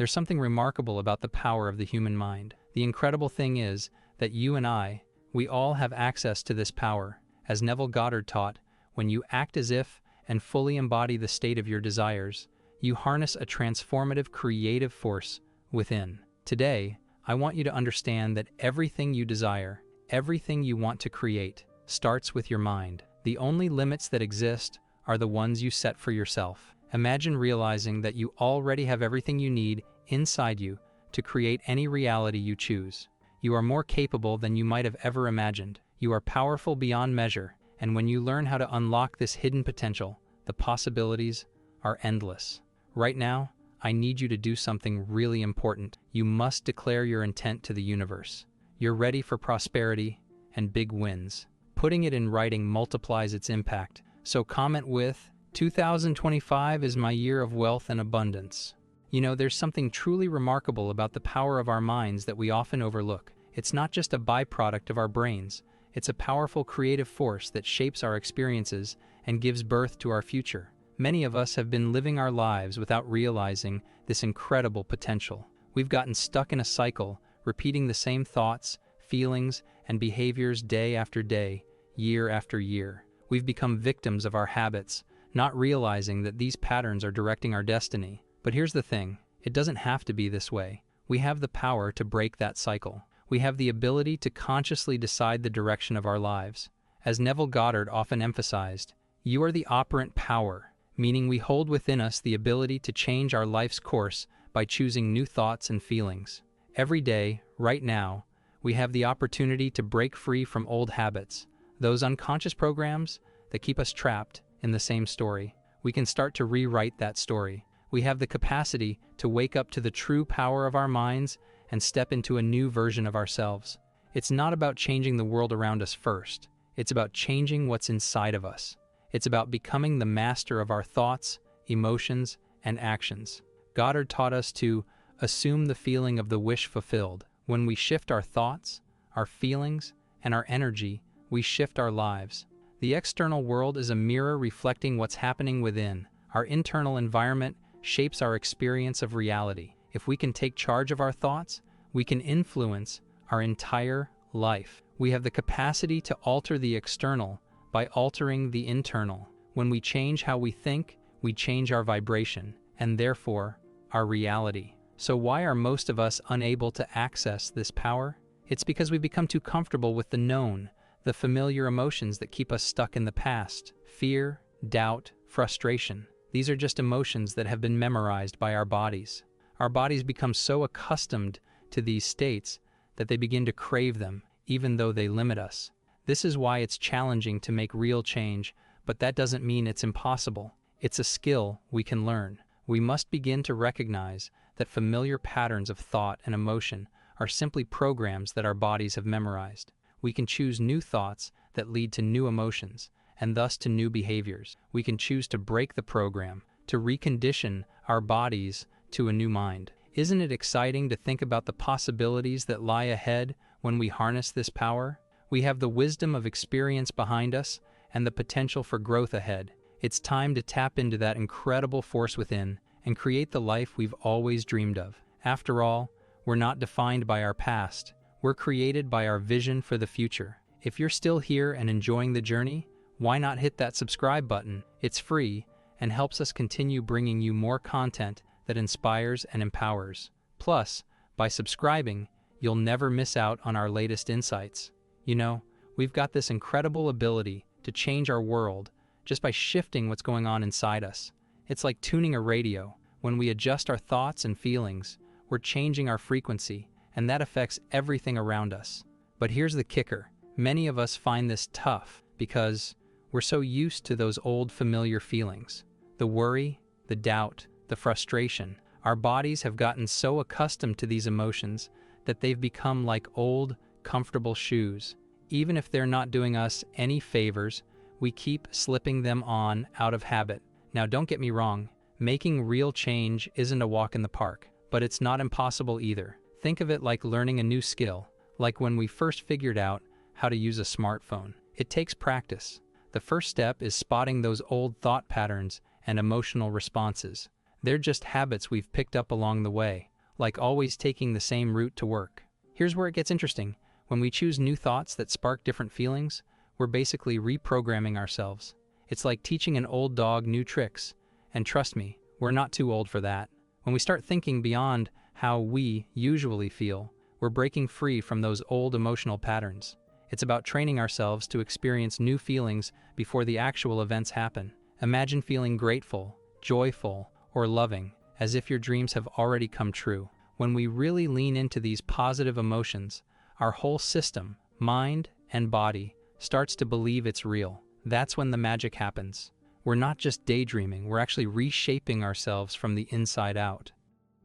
There's something remarkable about the power of the human mind. The incredible thing is that you and I, we all have access to this power. As Neville Goddard taught, when you act as if and fully embody the state of your desires, you harness a transformative creative force within. Today, I want you to understand that everything you desire, everything you want to create, starts with your mind. The only limits that exist are the ones you set for yourself. Imagine realizing that you already have everything you need inside you to create any reality you choose. You are more capable than you might have ever imagined. You are powerful beyond measure, and when you learn how to unlock this hidden potential, the possibilities are endless. Right now, I need you to do something really important. You must declare your intent to the universe. You're ready for prosperity and big wins. Putting it in writing multiplies its impact. So comment with, 2025 is my year of wealth and abundance. You know, there's something truly remarkable about the power of our minds that we often overlook. It's not just a byproduct of our brains. It's a powerful creative force that shapes our experiences and gives birth to our future. Many of us have been living our lives without realizing this incredible potential. We've gotten stuck in a cycle, repeating the same thoughts, feelings, and behaviors day after day, year after year. We've become victims of our habits, not realizing that these patterns are directing our destiny. But here's the thing, it doesn't have to be this way. We have the power to break that cycle. We have the ability to consciously decide the direction of our lives. As Neville Goddard often emphasized, you are the operant power, meaning we hold within us the ability to change our life's course by choosing new thoughts and feelings. Every day, right now, we have the opportunity to break free from old habits, those unconscious programs that keep us trapped in the same story. We can start to rewrite that story. We have the capacity to wake up to the true power of our minds and step into a new version of ourselves. It's not about changing the world around us first. It's about changing what's inside of us. It's about becoming the master of our thoughts, emotions, and actions. Goddard taught us to assume the feeling of the wish fulfilled. When we shift our thoughts, our feelings, and our energy, we shift our lives. The external world is a mirror reflecting what's happening within. Our internal environment shapes our experience of reality. If we can take charge of our thoughts, we can influence our entire life. We have the capacity to alter the external by altering the internal. When we change how we think, we change our vibration, and therefore, our reality. So why are most of us unable to access this power? It's because we become too comfortable with the known, the familiar emotions that keep us stuck in the past. Fear, doubt, frustration. These are just emotions that have been memorized by our bodies. Our bodies become so accustomed to these states that they begin to crave them, even though they limit us. This is why it's challenging to make real change, but that doesn't mean it's impossible. It's a skill we can learn. We must begin to recognize that familiar patterns of thought and emotion are simply programs that our bodies have memorized. We can choose new thoughts that lead to new emotions, and thus to new behaviors. We can choose to break the program, to recondition our bodies to a new mind. Isn't it exciting to think about the possibilities that lie ahead when we harness this power? We have the wisdom of experience behind us and the potential for growth ahead. It's time to tap into that incredible force within and create the life we've always dreamed of. After all, we're not defined by our past. We're created by our vision for the future. If you're still here and enjoying the journey, why not hit that subscribe button? It's free and helps us continue bringing you more content that inspires and empowers. Plus, by subscribing, you'll never miss out on our latest insights. You know, we've got this incredible ability to change our world just by shifting what's going on inside us. It's like tuning a radio. When we adjust our thoughts and feelings, we're changing our frequency, and that affects everything around us. But here's the kicker. Many of us find this tough because we're so used to those old familiar feelings. The worry, the doubt, the frustration. Our bodies have gotten so accustomed to these emotions that they've become like old, comfortable shoes. Even if they're not doing us any favors, we keep slipping them on out of habit. Now don't get me wrong, making real change isn't a walk in the park, but it's not impossible either. Think of it like learning a new skill, like when we first figured out how to use a smartphone. It takes practice. The first step is spotting those old thought patterns and emotional responses. They're just habits we've picked up along the way. like always taking the same route to work. Here's where it gets interesting. When we choose new thoughts that spark different feelings, we're basically reprogramming ourselves. It's like teaching an old dog new tricks. And trust me, we're not too old for that. When we start thinking beyond how we usually feel, we're breaking free from those old emotional patterns. It's about training ourselves to experience new feelings before the actual events happen. Imagine feeling grateful, joyful, or loving, as if your dreams have already come true. When we really lean into these positive emotions, our whole system, mind and body, starts to believe it's real. That's when the magic happens. We're not just daydreaming, we're actually reshaping ourselves from the inside out.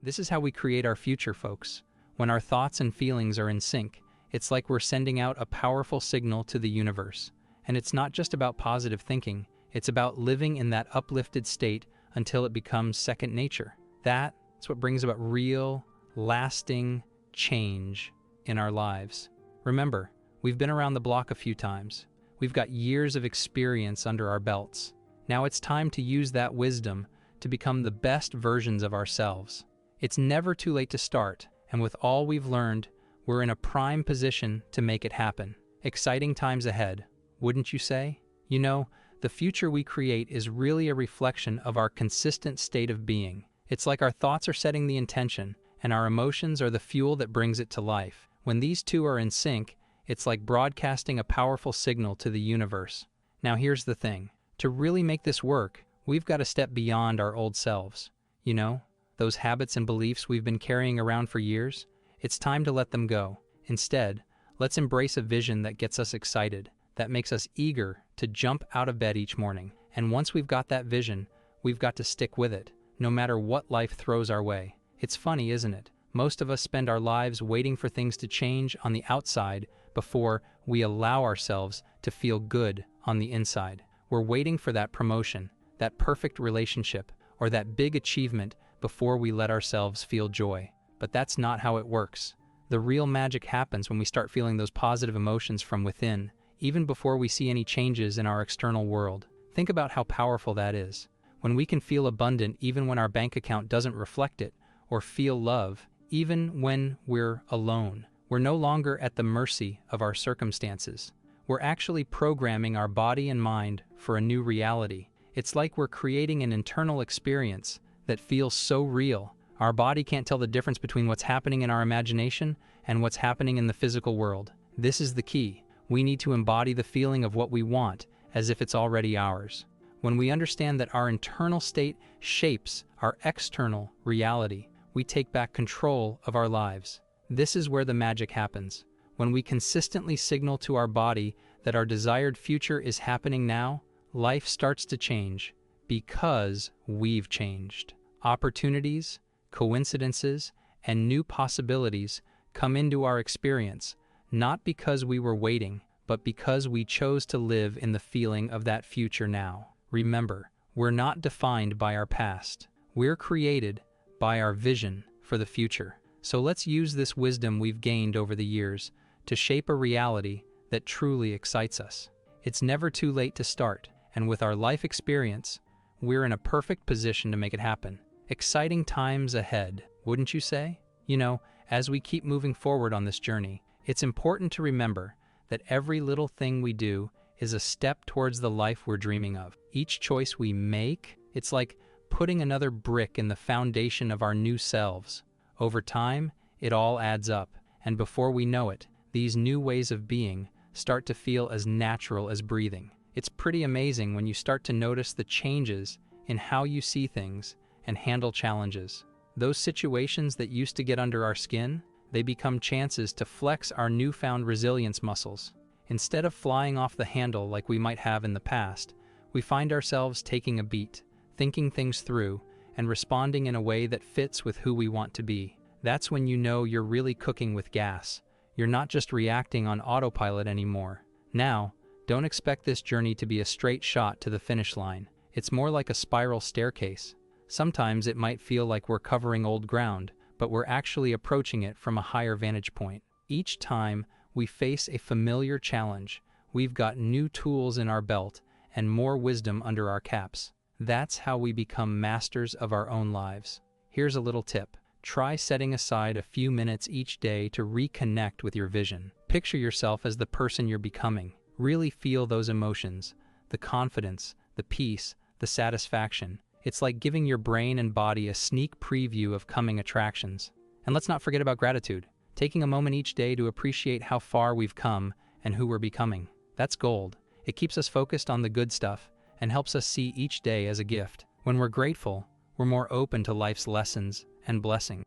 This is how we create our future, folks. When our thoughts and feelings are in sync, it's like we're sending out a powerful signal to the universe. And it's not just about positive thinking, it's about living in that uplifted state until it becomes second nature. That's what brings about real, lasting change in our lives. Remember, we've been around the block a few times. We've got years of experience under our belts. Now it's time to use that wisdom to become the best versions of ourselves. It's never too late to start, and with all we've learned, we're in a prime position to make it happen. Exciting times ahead, wouldn't you say? You know, the future we create is really a reflection of our consistent state of being. It's like our thoughts are setting the intention, and our emotions are the fuel that brings it to life. When these two are in sync, it's like broadcasting a powerful signal to the universe. Now here's the thing. To really make this work, we've got to step beyond our old selves. You know, those habits and beliefs we've been carrying around for years? It's time to let them go. Instead, let's embrace a vision that gets us excited, that makes us eager to jump out of bed each morning. And once we've got that vision, we've got to stick with it, no matter what life throws our way. It's funny, isn't it? Most of us spend our lives waiting for things to change on the outside before we allow ourselves to feel good on the inside. We're waiting for that promotion, that perfect relationship, or that big achievement before we let ourselves feel joy. But that's not how it works. The real magic happens when we start feeling those positive emotions from within, even before we see any changes in our external world. Think about how powerful that is. When we can feel abundant even when our bank account doesn't reflect it, or feel love even when we're alone, we're no longer at the mercy of our circumstances. We're actually programming our body and mind for a new reality. It's like we're creating an internal experience that feels so real. Our body can't tell the difference between what's happening in our imagination and what's happening in the physical world. This is the key. We need to embody the feeling of what we want as if it's already ours. When we understand that our internal state shapes our external reality, we take back control of our lives. This is where the magic happens. When we consistently signal to our body that our desired future is happening now, life starts to change because we've changed. Opportunities, coincidences, and new possibilities come into our experience, not because we were waiting, but because we chose to live in the feeling of that future now. Remember, we're not defined by our past. We're created by our vision for the future. So let's use this wisdom we've gained over the years to shape a reality that truly excites us. It's never too late to start, and with our life experience, we're in a perfect position to make it happen. Exciting times ahead, wouldn't you say? You know, as we keep moving forward on this journey, it's important to remember that every little thing we do is a step towards the life we're dreaming of. Each choice we make, it's like putting another brick in the foundation of our new selves. Over time, it all adds up, and before we know it, these new ways of being start to feel as natural as breathing. It's pretty amazing when you start to notice the changes in how you see things and handle challenges. Those situations that used to get under our skin, they become chances to flex our newfound resilience muscles. Instead of flying off the handle like we might have in the past, we find ourselves taking a beat, thinking things through, and responding in a way that fits with who we want to be. That's when you know you're really cooking with gas. You're not just reacting on autopilot anymore. Now, don't expect this journey to be a straight shot to the finish line. It's more like a spiral staircase. Sometimes it might feel like we're covering old ground, but we're actually approaching it from a higher vantage point. Each time we face a familiar challenge, we've got new tools in our belt and more wisdom under our caps. That's how we become masters of our own lives. Here's a little tip. Try setting aside a few minutes each day to reconnect with your vision. Picture yourself as the person you're becoming. Really feel those emotions, the confidence, the peace, the satisfaction. It's like giving your brain and body a sneak preview of coming attractions. And let's not forget about gratitude. Taking a moment each day to appreciate how far we've come and who we're becoming. That's gold. It keeps us focused on the good stuff and helps us see each day as a gift. When we're grateful, we're more open to life's lessons and blessing.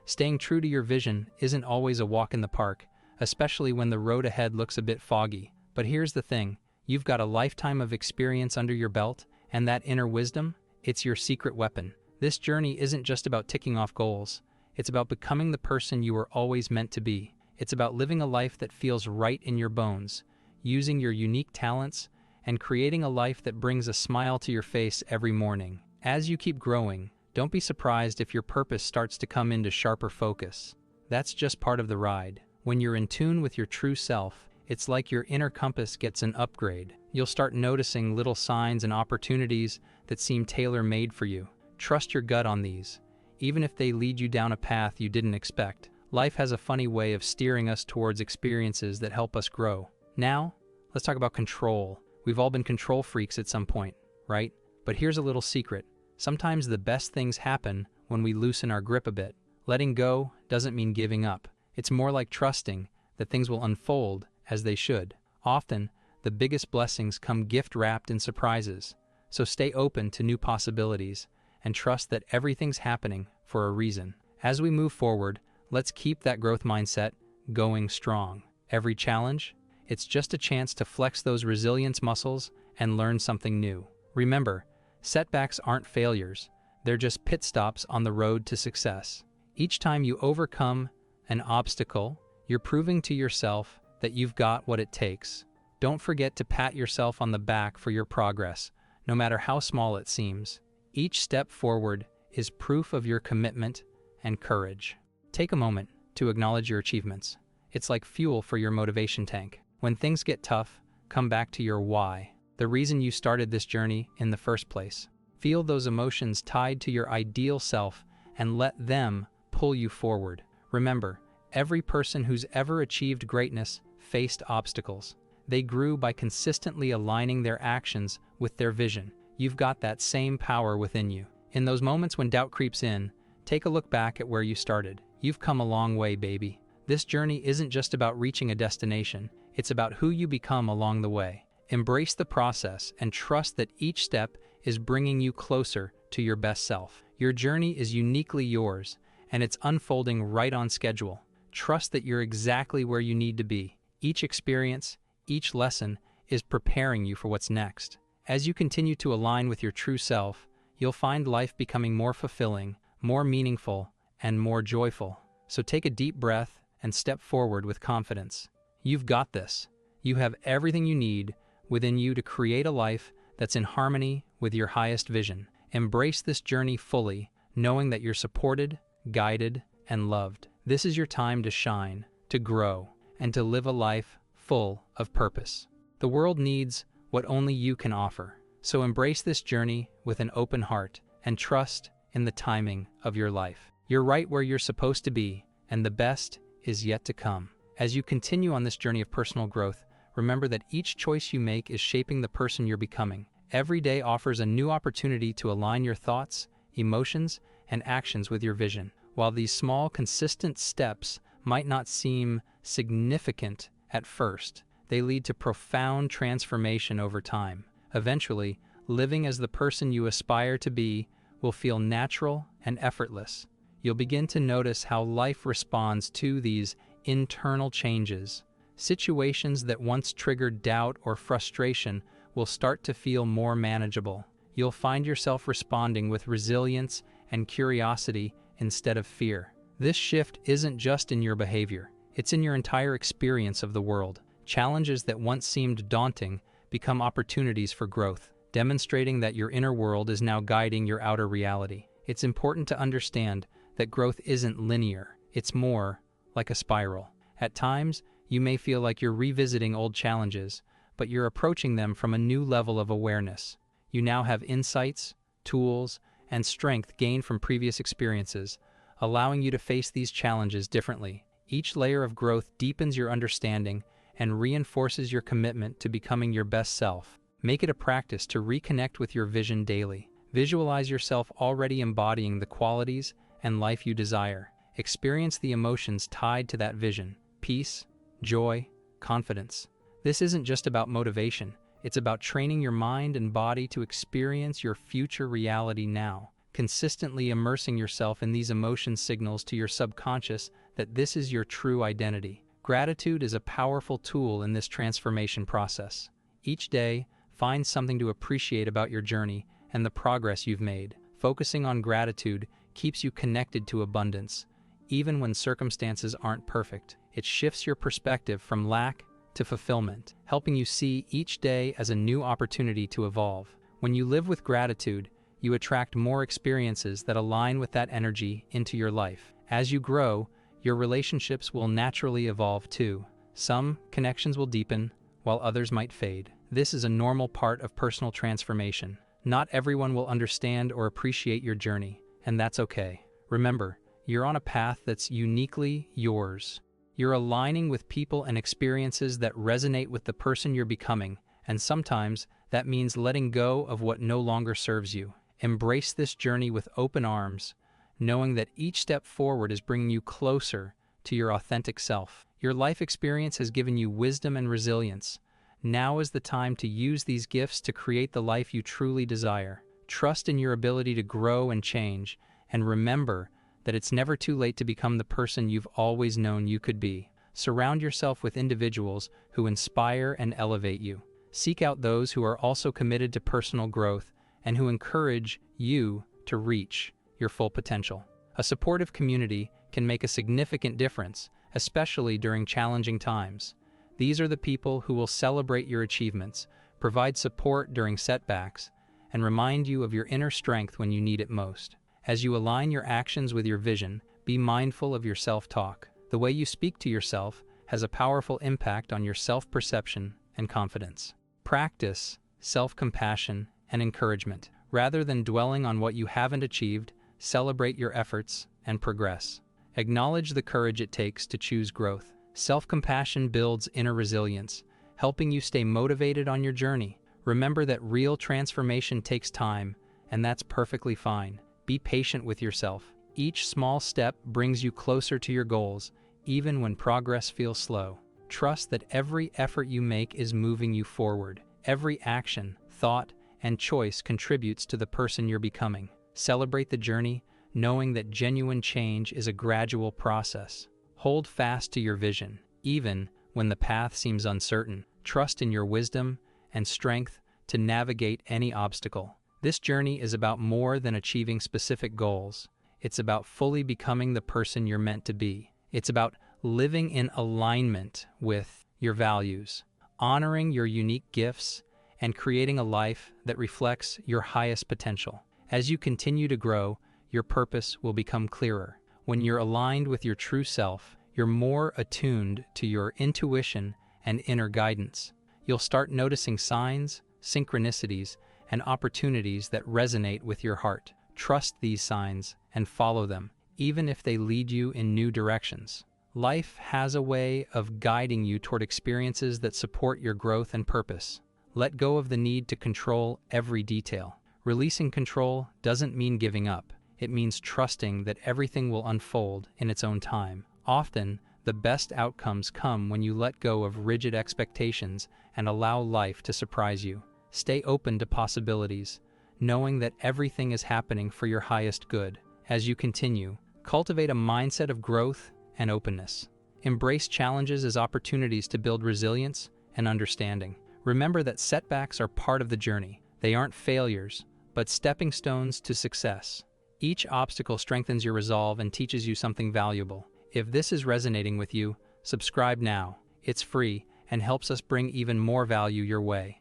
Staying true to your vision isn't always a walk in the park, especially when the road ahead looks a bit foggy. But here's the thing, you've got a lifetime of experience under your belt, and that inner wisdom, it's your secret weapon. This journey isn't just about ticking off goals. It's about becoming the person you were always meant to be. It's about living a life that feels right in your bones, using your unique talents, and creating a life that brings a smile to your face every morning. As you keep growing, don't be surprised if your purpose starts to come into sharper focus. That's just part of the ride. When you're in tune with your true self, it's like your inner compass gets an upgrade. You'll start noticing little signs and opportunities that seem tailor-made for you. Trust your gut on these, even if they lead you down a path you didn't expect. Life has a funny way of steering us towards experiences that help us grow. Now, let's talk about control. We've all been control freaks at some point, right? But here's a little secret. Sometimes the best things happen when we loosen our grip a bit. Letting go doesn't mean giving up. It's more like trusting that things will unfold as they should. Often, the biggest blessings come gift-wrapped in surprises. So stay open to new possibilities and trust that everything's happening for a reason. As we move forward, let's keep that growth mindset going strong. Every challenge, it's just a chance to flex those resilience muscles and learn something new. Remember, setbacks aren't failures. They're just pit stops on the road to success. Each time you overcome an obstacle, you're proving to yourself that you've got what it takes. Don't forget to pat yourself on the back for your progress, no matter how small it seems. Each step forward is proof of your commitment and courage. Take a moment to acknowledge your achievements. It's like fuel for your motivation tank. When things get tough, come back to your why, the reason you started this journey in the first place. Feel those emotions tied to your ideal self and let them pull you forward. Remember, every person who's ever achieved greatness faced obstacles. They grew by consistently aligning their actions with their vision. You've got that same power within you. In those moments when doubt creeps in, take a look back at where you started. You've come a long way, baby. This journey isn't just about reaching a destination, it's about who you become along the way. Embrace the process and trust that each step is bringing you closer to your best self. Your journey is uniquely yours, and it's unfolding right on schedule. Trust that you're exactly where you need to be. Each experience, each lesson is preparing you for what's next. As you continue to align with your true self, you'll find life becoming more fulfilling, more meaningful, and more joyful. So take a deep breath and step forward with confidence. You've got this. You have everything you need within you to create a life that's in harmony with your highest vision. Embrace this journey fully, knowing that you're supported, guided, and loved. This is your time to shine, to grow, and to live a life full of purpose. The world needs what only you can offer. So embrace this journey with an open heart and trust in the timing of your life. You're right where you're supposed to be, and the best is yet to come. As you continue on this journey of personal growth, remember that each choice you make is shaping the person you're becoming. Every day offers a new opportunity to align your thoughts, emotions, and actions with your vision. While these small, consistent steps might not seem significant at first, they lead to profound transformation over time. Eventually, living as the person you aspire to be will feel natural and effortless. You'll begin to notice how life responds to these internal changes. Situations that once triggered doubt or frustration will start to feel more manageable. You'll find yourself responding with resilience and curiosity instead of fear. This shift isn't just in your behavior, it's in your entire experience of the world. Challenges that once seemed daunting become opportunities for growth, demonstrating that your inner world is now guiding your outer reality. It's important to understand that growth isn't linear, it's more like a spiral. At times, you may feel like you're revisiting old challenges, but you're approaching them from a new level of awareness. You now have insights, tools, and strength gained from previous experiences, allowing you to face these challenges differently. Each layer of growth deepens your understanding and reinforces your commitment to becoming your best self. Make it a practice to reconnect with your vision daily. Visualize yourself already embodying the qualities and life you desire. Experience the emotions tied to that vision: peace, joy, confidence. This isn't just about motivation, it's about training your mind and body to experience your future reality now. Consistently immersing yourself in these emotions signals to your subconscious that this is your true identity. Gratitude is a powerful tool in this transformation process. Each day, find something to appreciate about your journey and the progress you've made. Focusing on gratitude keeps you connected to abundance, even when circumstances aren't perfect. It shifts your perspective from lack to fulfillment, helping you see each day as a new opportunity to evolve. When you live with gratitude, you attract more experiences that align with that energy into your life. As you grow, your relationships will naturally evolve too. Some connections will deepen, while others might fade. This is a normal part of personal transformation. Not everyone will understand or appreciate your journey, and that's okay. Remember, you're on a path that's uniquely yours. You're aligning with people and experiences that resonate with the person you're becoming, and sometimes that means letting go of what no longer serves you. Embrace this journey with open arms, knowing that each step forward is bringing you closer to your authentic self. Your life experience has given you wisdom and resilience. Now is the time to use these gifts to create the life you truly desire. Trust in your ability to grow and change, and remember that it's never too late to become the person you've always known you could be. Surround yourself with individuals who inspire and elevate you. Seek out those who are also committed to personal growth and who encourage you to reach your full potential. A supportive community can make a significant difference, especially during challenging times. These are the people who will celebrate your achievements, provide support during setbacks, and remind you of your inner strength when you need it most. As you align your actions with your vision, be mindful of your self-talk. The way you speak to yourself has a powerful impact on your self-perception and confidence. Practice self-compassion and encouragement. Rather than dwelling on what you haven't achieved, celebrate your efforts and progress. Acknowledge the courage it takes to choose growth. Self-compassion builds inner resilience, helping you stay motivated on your journey. Remember that real transformation takes time, and that's perfectly fine. Be patient with yourself. Each small step brings you closer to your goals, even when progress feels slow. Trust that every effort you make is moving you forward. Every action, thought, and choice contributes to the person you're becoming. Celebrate the journey, knowing that genuine change is a gradual process. Hold fast to your vision, even when the path seems uncertain. Trust in your wisdom and strength to navigate any obstacle. This journey is about more than achieving specific goals. It's about fully becoming the person you're meant to be. It's about living in alignment with your values, honoring your unique gifts, and creating a life that reflects your highest potential. As you continue to grow, your purpose will become clearer. When you're aligned with your true self, you're more attuned to your intuition and inner guidance. You'll start noticing signs, synchronicities, and opportunities that resonate with your heart. Trust these signs and follow them, even if they lead you in new directions. Life has a way of guiding you toward experiences that support your growth and purpose. Let go of the need to control every detail. Releasing control doesn't mean giving up. It means trusting that everything will unfold in its own time. Often, the best outcomes come when you let go of rigid expectations and allow life to surprise you. Stay open to possibilities, knowing that everything is happening for your highest good. As you continue, cultivate a mindset of growth and openness. Embrace challenges as opportunities to build resilience and understanding. Remember that setbacks are part of the journey. They aren't failures, but stepping stones to success. Each obstacle strengthens your resolve and teaches you something valuable. If this is resonating with you, subscribe now. It's free and helps us bring even more value your way.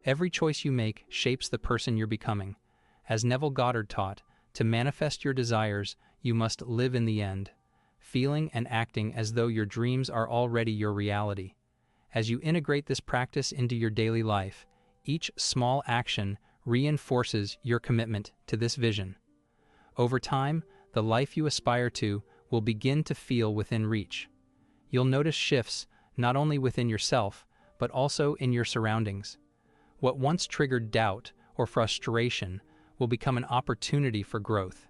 Every choice you make shapes the person you're becoming. As Neville Goddard taught, to manifest your desires, you must live in the end, feeling and acting as though your dreams are already your reality. As you integrate this practice into your daily life, each small action reinforces your commitment to this vision. Over time, the life you aspire to will begin to feel within reach. You'll notice shifts not only within yourself, but also in your surroundings. What once triggered doubt or frustration will become an opportunity for growth.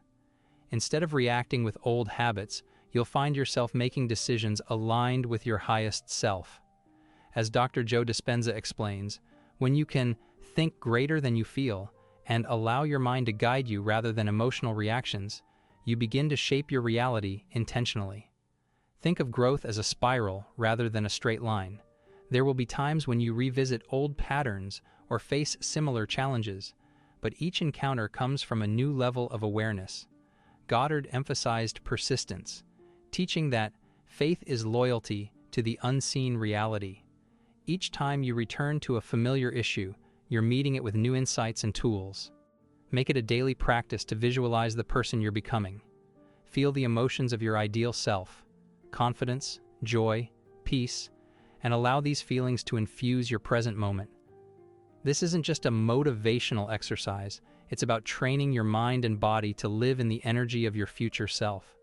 Instead of reacting with old habits, you'll find yourself making decisions aligned with your highest self. As Dr. Joe Dispenza explains, when you can think greater than you feel and allow your mind to guide you rather than emotional reactions, you begin to shape your reality intentionally. Think of growth as a spiral rather than a straight line. There will be times when you revisit old patterns or face similar challenges, but each encounter comes from a new level of awareness. Goddard emphasized persistence, teaching that faith is loyalty to the unseen reality. Each time you return to a familiar issue, you're meeting it with new insights and tools. Make it a daily practice to visualize the person you're becoming. Feel the emotions of your ideal self, confidence, joy, peace, and allow these feelings to infuse your present moment. This isn't just a motivational exercise, it's about training your mind and body to live in the energy of your future self.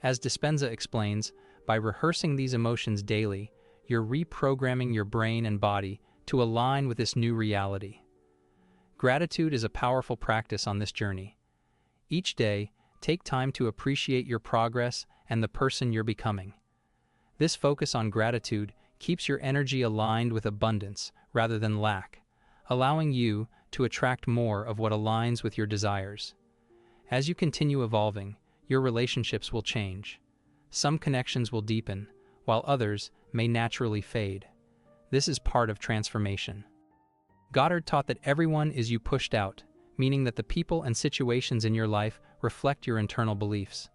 As Dispenza explains, by rehearsing these emotions daily, you're reprogramming your brain and body to align with this new reality. Gratitude is a powerful practice on this journey. Each day, take time to appreciate your progress and the person you're becoming. This focus on gratitude keeps your energy aligned with abundance rather than lack, allowing you to attract more of what aligns with your desires. As you continue evolving, your relationships will change. Some connections will deepen, while others may naturally fade. This is part of transformation. Goddard taught that everyone is you pushed out, meaning that the people and situations in your life reflect your internal beliefs.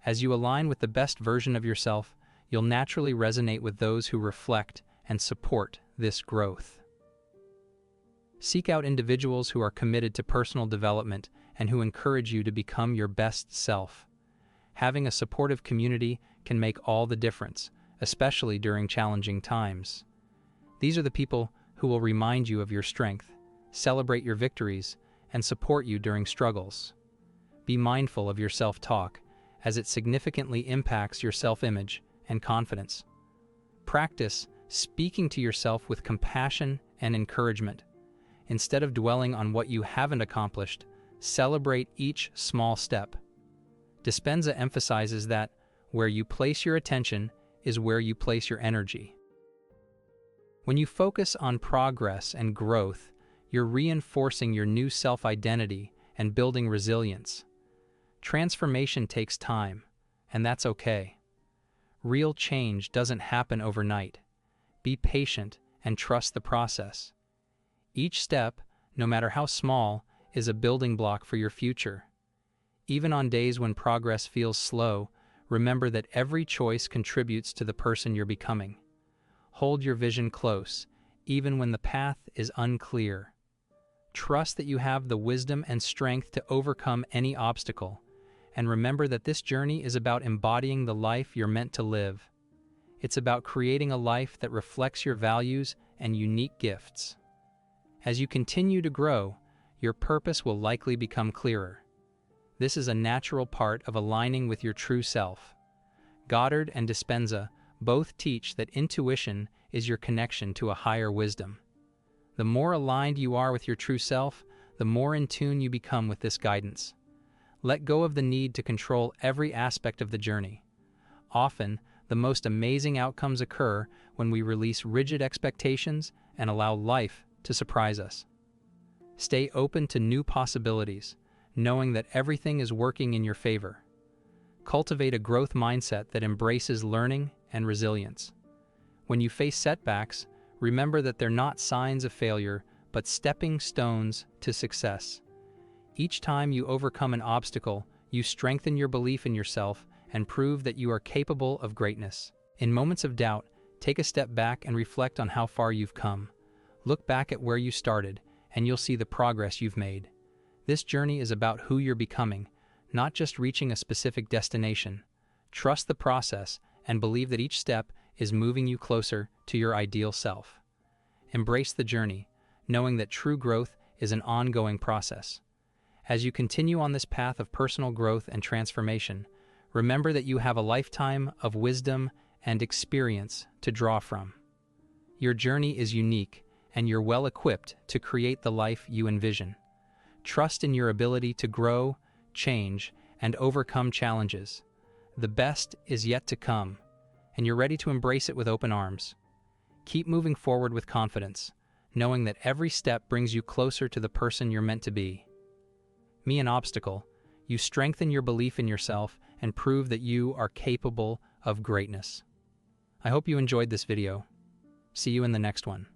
As you align with the best version of yourself, you'll naturally resonate with those who reflect and support this growth. Seek out individuals who are committed to personal development and who encourage you to become your best self. Having a supportive community can make all the difference, especially during challenging times. These are the people who will remind you of your strength, celebrate your victories, and support you during struggles. Be mindful of your self-talk, as it significantly impacts your self-image and confidence. Practice speaking to yourself with compassion and encouragement. Instead of dwelling on what you haven't accomplished, celebrate each small step. Dispenza emphasizes that where you place your attention is where you place your energy. When you focus on progress and growth, you're reinforcing your new self-identity and building resilience. Transformation takes time, and that's okay. Real change doesn't happen overnight. Be patient and trust the process. Each step, no matter how small, is a building block for your future. Even on days when progress feels slow, remember that every choice contributes to the person you're becoming. Hold your vision close, even when the path is unclear. Trust that you have the wisdom and strength to overcome any obstacle, and remember that this journey is about embodying the life you're meant to live. It's about creating a life that reflects your values and unique gifts. As you continue to grow, your purpose will likely become clearer. This is a natural part of aligning with your true self. Goddard and Dispenza both teach that intuition is your connection to a higher wisdom. The more aligned you are with your true self, the more in tune you become with this guidance. Let go of the need to control every aspect of the journey. Often, the most amazing outcomes occur when we release rigid expectations and allow life to surprise us. Stay open to new possibilities, knowing that everything is working in your favor. Cultivate a growth mindset that embraces learning and resilience. When you face setbacks, remember that they're not signs of failure, but stepping stones to success. Each time you overcome an obstacle, you strengthen your belief in yourself and prove that you are capable of greatness. In moments of doubt, take a step back and reflect on how far you've come. Look back at where you started, and you'll see the progress you've made. This journey is about who you're becoming, not just reaching a specific destination. Trust the process and believe that each step is moving you closer to your ideal self. Embrace the journey, knowing that true growth is an ongoing process. As you continue on this path of personal growth and transformation, remember that you have a lifetime of wisdom and experience to draw from. Your journey is unique, and you're well equipped to create the life you envision. Trust in your ability to grow, change, and overcome challenges. The best is yet to come, and you're ready to embrace it with open arms. Keep moving forward with confidence, knowing that every step brings you closer to the person you're meant to be. Me an obstacle, you strengthen your belief in yourself and prove that you are capable of greatness. I hope you enjoyed this video. See you in the next one.